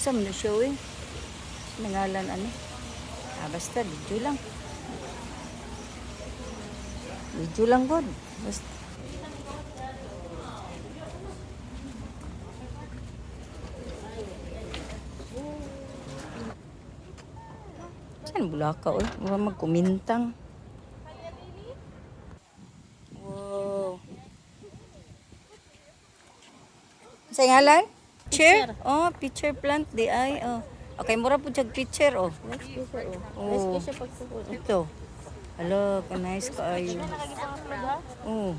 Sam na siya eh. Nangalan ano. Basta video lang. Video lang god. Basta. Saan bulaka oy? Mura magkumintang. Wow. Sa ngalan? Picture? Oh, picture plant di ay. Oh. Okay, mura po jag picture oh. Next picture, oh. Oh. Next picture pagsuot. Ito. Hello, nice kaayo. Oh.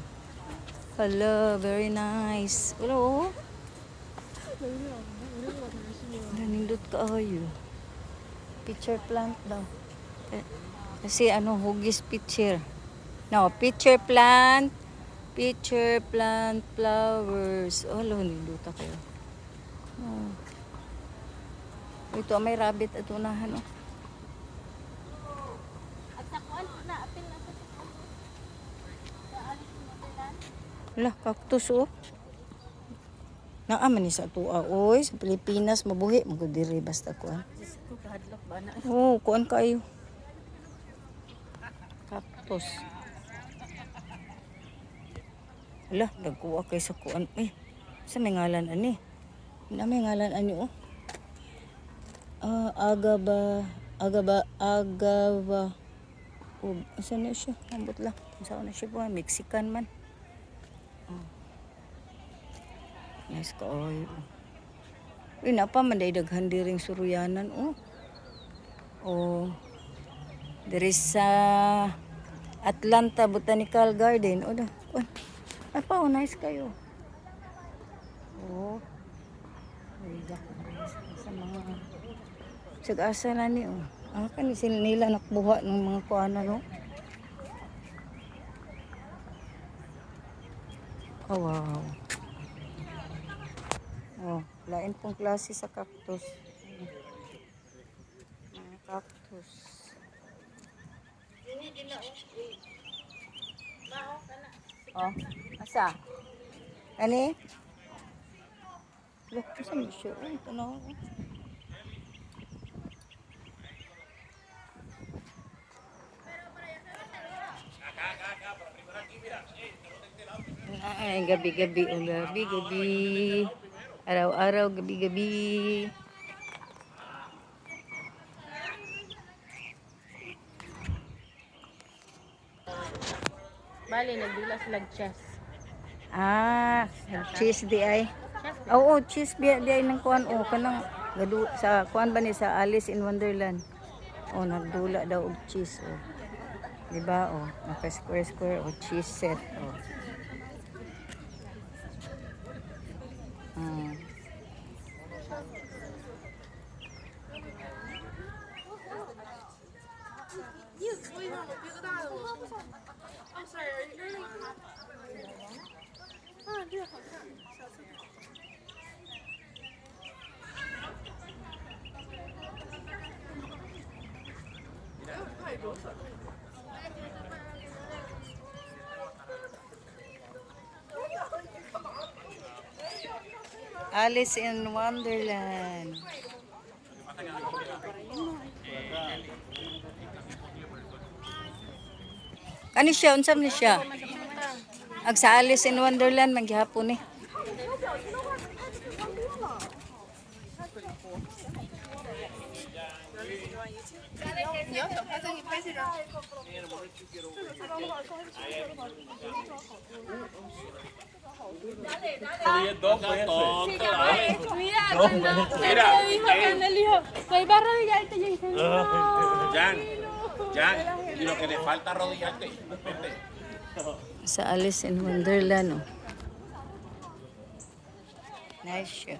Hello, very nice. Hello. Nanindot kaayo. Picture plant daw. Kasi ano, hugis picture. No, picture plant. Picture plant flowers. Oh, lo, ninduta kayo. Oh. Ito, may rabbit at unahan, oh. At sa kuan na apil na sa kuan. Sa alis mo tanan. Wala, cactus, oh. Naaman ni sa tuwa, oy. Sa Pilipinas, mabuhi. Magudiri, basta kuan. Ko kahadlok ba na. Oh, kuan kayo. Cactus. Wala, nagkuha kayo sa kuan. Eh, sa may ngalan, ani? Na may ngalan, ani, oh. Agaba. Oh, asan na siya? Ambot lang. Saan na siya po? Mexican man. Oh. Nice ka, oy. Uy, napa man day daghan diring suruyanan, oh. Oh. There is sa Atlanta Botanical Garden. Oh, da. Apa, oh, nice kayo. Oh. Ay, sa mga sag-asa na ni, oh. Kan sila nila nakbuha ng mga kuana, no? Oh, wow. Oh, lain pong klase sa cactus. Mga cactus. Oh, asa? Ani? Look, saan mo siya? Oh, ito na ako. Ay, gabi-gabi, oh, gabi-gabi. Araw-araw, gabi-gabi. Bali nagdula sila chess. Cheese di ay. Oo, cheese di ay ng kuan oh, kanang sa kuan ba ni sa Alice in Wonderland. Oh, nagdula daw og cheese oh. Di ba oh, naka square oh, cheese set oh. Alice in Wonderland. Kani siya, unsam ni siya? Ag sa Alice in Wonderland manggihapon ni. Jan, y lo que le falta arrodillarte. Vente. Sa Alice in Wonderland oh. Nice siya.